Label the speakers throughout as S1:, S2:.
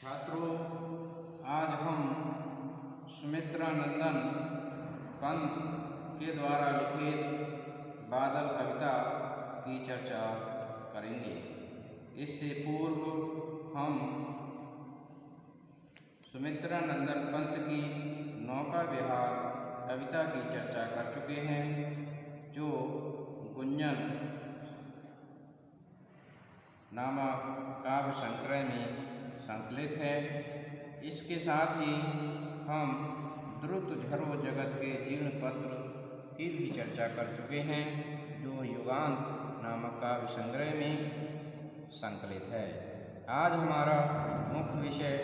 S1: छात्रों, आज हम सुमित्रा नंदन पंत के द्वारा लिखित बादल कविता की चर्चा करेंगे। इससे पूर्व हम सुमित्रा नंदन पंत की नौका विहार कविता की चर्चा कर चुके हैं, जो गुंजन नामक काव्य संग्रह में संकलित है। इसके साथ ही हम द्रुत झरो जगत के जीर्ण पत्र की भी चर्चा कर चुके हैं, जो युगांत नामक काव्य संग्रह में संकलित है। आज हमारा मुख्य विषय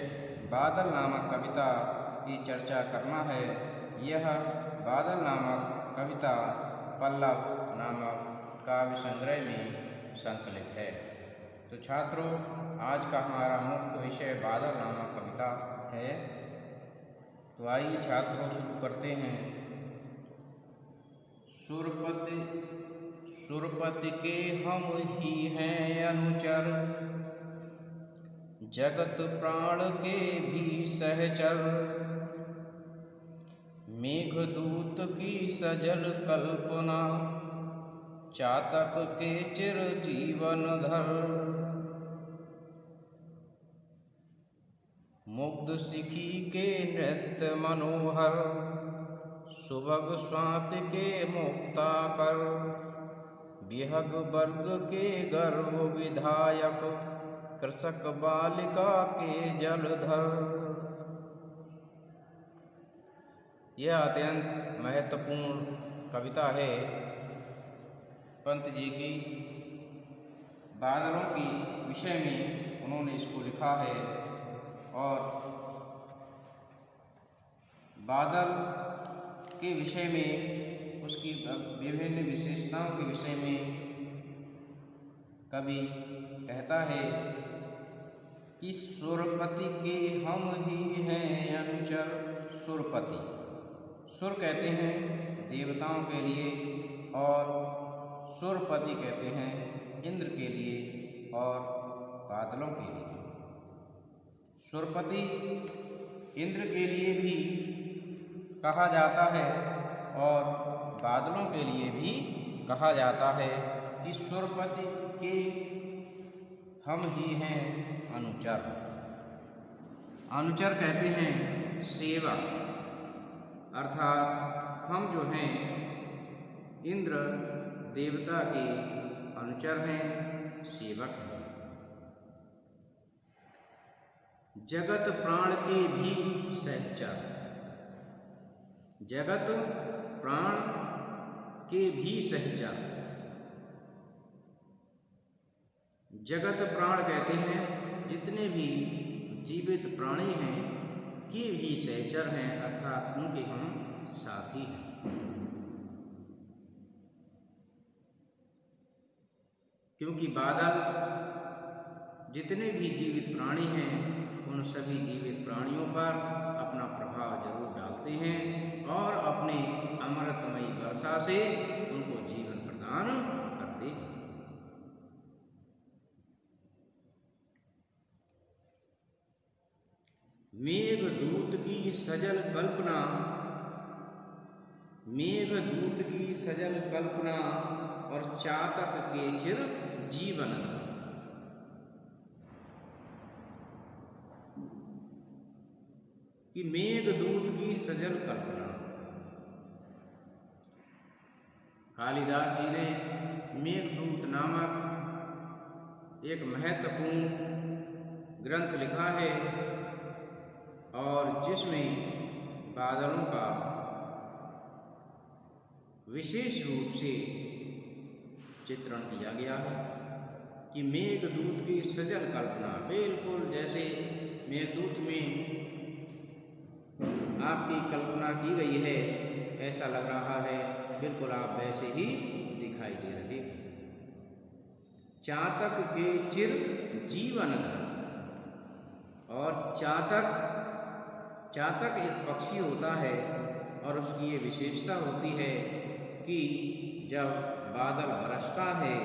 S1: बादल नामक कविता की चर्चा करना है। यह बादल नामक कविता पल्लव नामक काव्य संग्रह में संकलित है। तो छात्रों, आज का हमारा मुख्य विषय बादल नामक कविता है। तो आइए छात्रों शुरू करते हैं। सुरपति के हम ही हैं अनुचर, जगत प्राण के भी सहचर। मेघदूत की सजल कल्पना, चातक के चिर जीवन धर। मुग्ध सिखी के नृत्य मनोहर, सुभग स्वाति के मुक्ताकर। विहग वर्ग के गर्व विधायक, कृषक बालिका के जलधर। यह अत्यंत महत्वपूर्ण कविता है पंत जी की। बादलों की विषय में उन्होंने इसको लिखा है और बादल के विषय में, उसकी विभिन्न विशेषताओं के विषय में कवि कहता है कि सुरपति के हम ही हैं अनुचर। सुरपति, सुर कहते हैं देवताओं के लिए और सुरपति कहते हैं इंद्र के लिए और बादलों के लिए। सुरपति इंद्र के लिए भी कहा जाता है और बादलों के लिए भी कहा जाता है कि सुरपति के हम ही हैं अनुचर। अनुचर कहते हैं सेवा, अर्थात हम जो हैं इंद्र देवता के अनुचर हैं, सेवक हैं। जगत प्राण के भी सहचर, जगत प्राण के भी सहचर। जगत प्राण कहते हैं जितने भी जीवित प्राणी हैं के भी सहचर हैं, अर्थात उनके हम साथी हैं। क्योंकि बादल जितने भी जीवित प्राणी हैं उन सभी जीवित प्राणियों पर अपना प्रभाव जरूर डालते हैं और अपने अमृतमयी वर्षा से उनको जीवन प्रदान करते हैं। मेघदूत की सजल कल्पना, मेघदूत की सजल कल्पना और चातक के चिर जीवन। कि मेघदूत की सजल कल्पना, कालिदास जी ने मेघदूत नामक एक महत्वपूर्ण ग्रंथ लिखा है और जिसमें बादलों का विशेष रूप से चित्रण किया गया है। कि मेघदूत की सजल कल्पना, बिल्कुल जैसे मेघदूत में आपकी कल्पना की गई है, ऐसा लग रहा है, बिल्कुल आप वैसे ही दिखाई दे रहे। चातक के चिर जीवन धर, और चातक एक पक्षी होता है और उसकी ये विशेषता होती है कि जब बादल बरसता है,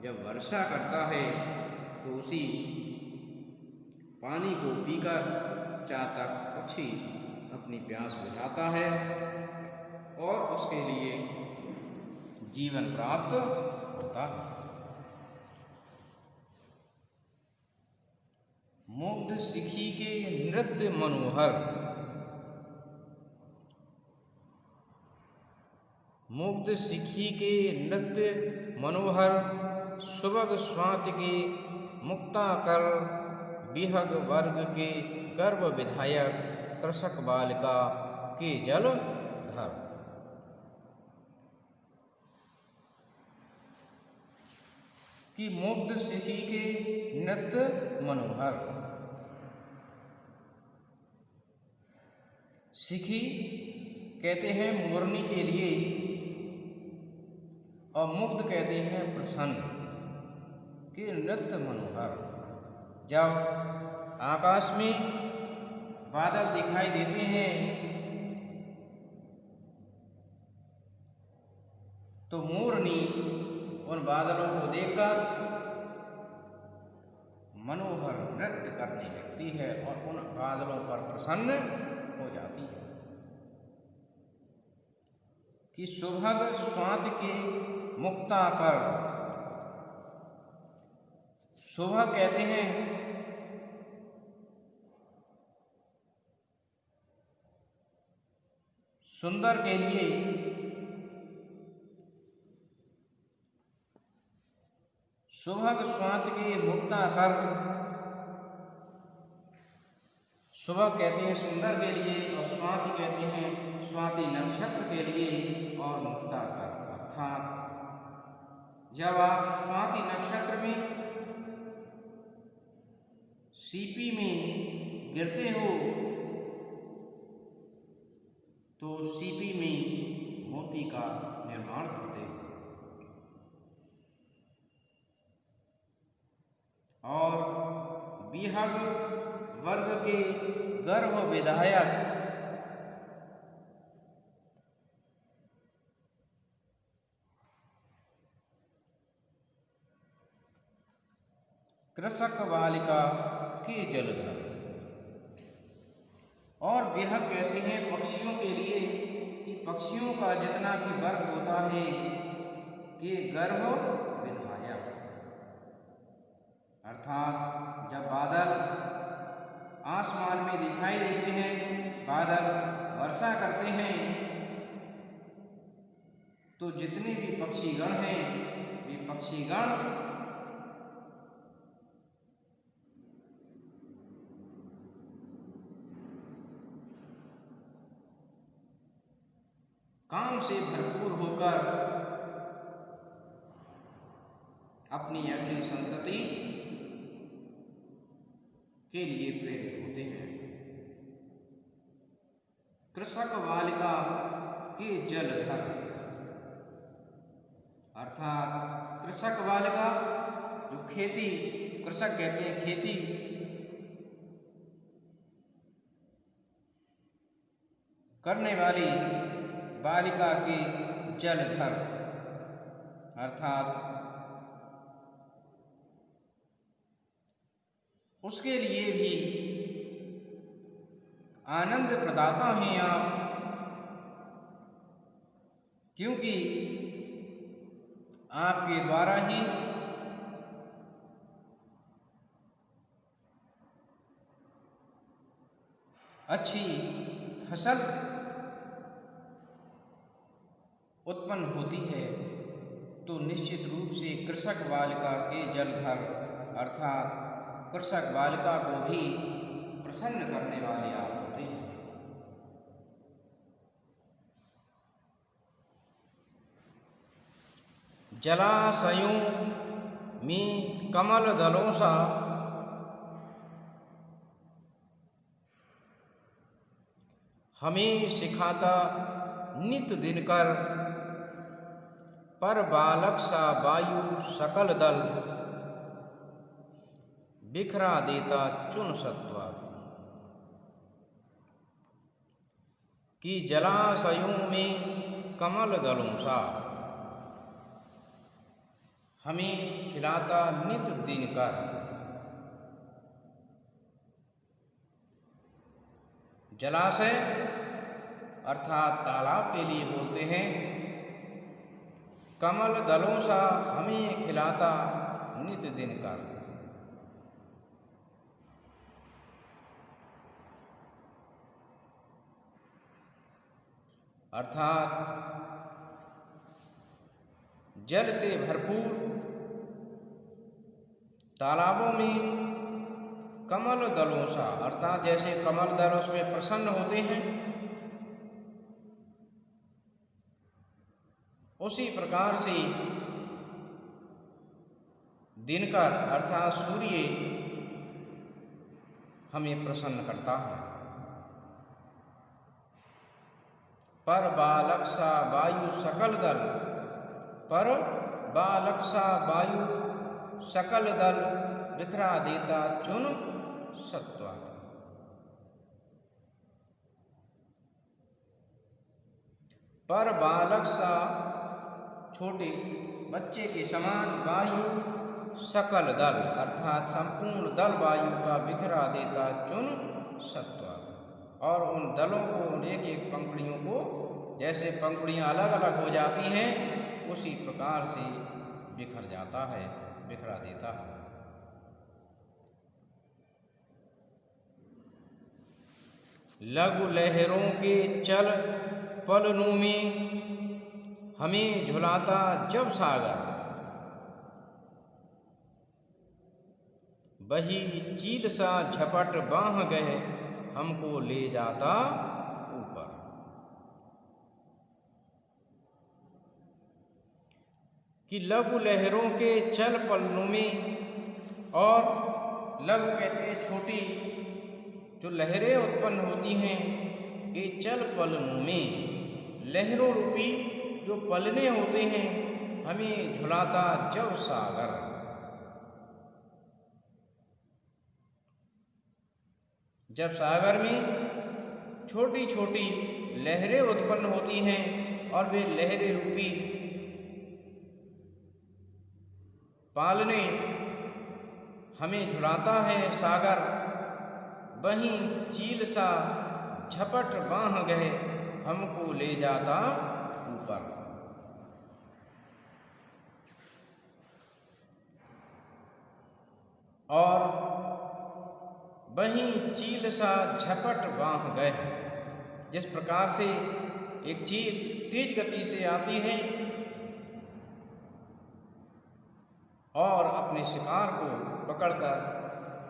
S1: जब वर्षा करता है, तो उसी पानी को पीकर चातक पक्षी अपनी प्यास बुझाता है और उसके लिए जीवन प्राप्त होता है। मुग्ध सिखी के नृत्य मनोहर, मुग्ध सिखी के नृत्य मनोहर, सुबह स्वाति के मुक्ताकर, विहग वर्ग के गर्भ विधायक, कृषक बालिका के जल धर। कि मुग्ध सिखी के नृत्य मनोहर, सिखी कहते हैं मोरनी के लिए और मुग्ध कहते हैं प्रसन्न कि नृत्य मनोहर। जब आकाश में बादल दिखाई देते हैं तो मोरनी उन बादलों को देखकर मनोहर नृत्य करने लगती है और उन बादलों पर प्रसन्न हो जाती है। कि सुभग स्वाति के मुक्ताकर, सुबह कहते हैं सुंदर के लिए, सुभग स्वाति के मुक्ताकर, सुबह कहते हैं सुंदर के लिए और स्वाति कहते हैं स्वाति नक्षत्र के लिए और मुक्ताकर। अर्थात जब आप स्वाति नक्षत्र में सीपी में गिरते हो तो सीपी में मोती का निर्माण करते हो और विहग वर्ग के गर्भ विधायक, कृषक बालिका के जलधर। और विहग कहते हैं पक्षियों के लिए कि पक्षियों का जितना भी वर्ग होता है कि गर्भ विधायक, अर्थात जब बादल आसमान में दिखाई देते हैं, बादल वर्षा करते हैं तो जितने भी पक्षीगण हैं वे पक्षीगण काम से भरपूर होकर अपनी अगली संतति के लिए प्रेरित होते हैं। कृषक बालिका के जलधर, अर्थात कृषक बालिका जो खेती, कृषक कहते हैं खेती करने वाली बालिका के जलधर, अर्थात उसके लिए भी आनंद प्रदाता हैं आप, क्योंकि आपके द्वारा ही अच्छी फसल उत्पन्न होती है। तो निश्चित रूप से कृषक बालिका के जलधर अर्थात कृषक बालिका को भी प्रसन्न करने वाले आप होते हैं। जलाशयों में कमल दलों सा हमें सिखाता नित दिनकर, पर बालक सा वायु सकल दल बिखरा देता चुन सत्व। कि जलाशयों में कमल दलों सा हमें खिलाता नित दिनकर, जलाशय अर्थात तालाब के लिए बोलते हैं, कमल दलों सा हमें खिलाता नित दिन कर। अर्थात जल से भरपूर तालाबों में कमल दलों सा, अर्थात जैसे कमल दल उसमें प्रसन्न होते हैं, उसी प्रकार से दिनकर अर्थात सूर्य हमें प्रसन्न करता है। पर बालक सा वायु सकल दल, पर बालक सा वायु सकल दल बिखरा देता चुन सत्वा। पर बालक सा छोटे बच्चे के समान, वायु सकल दल अर्थात संपूर्ण दल वायु का बिखरा देता चुन सत्वा, और उन दलों को, उन एक एक पंखुड़ियों को, जैसे पंखुड़ियाँ अलग अलग हो जाती हैं उसी प्रकार से बिखर जाता है, बिखरा देता है। लघु लहरों के चल पलनों में हमें झुलाता जब सागर, वही चील सा झपट बांह गए हमको ले जाता ऊपर। कि लघु लहरों के चल पलनों में, और लघु कहते हैं छोटी जो लहरें उत्पन्न होती हैं, ये चल पलनों में लहरों रूपी जो पलने होते हैं हमें झुलाता जब सागर। जब सागर में छोटी छोटी लहरें उत्पन्न होती हैं और वे लहरें रूपी पालने हमें झुलाता है सागर, वहीं चील सा झपट बांह गए हमको ले जाता ऊपर। और वहीं चील सा झपट बांह गए, जिस प्रकार से एक चील तेज गति से आती है और अपने शिकार को पकड़कर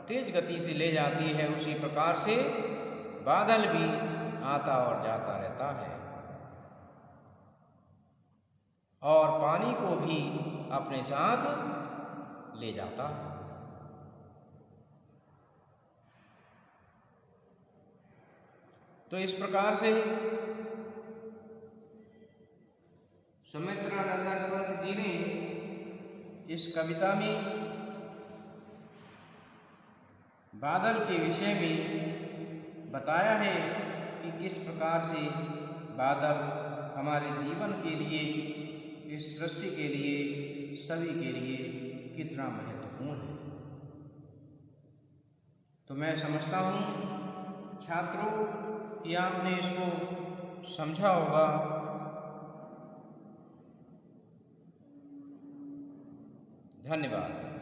S1: तेज गति से ले जाती है, उसी प्रकार से बादल भी आता और जाता रहता है और पानी को भी अपने साथ ले जाता है। तो इस प्रकार से सुमित्रानंदन पंत जी ने इस कविता में बादल के विषय में बताया है कि किस प्रकार से बादल हमारे जीवन के लिए, इस सृष्टि के लिए, सभी के लिए कितना महत्वपूर्ण है। तो मैं समझता हूँ छात्रों कि आपने इसको समझा होगा। धन्यवाद।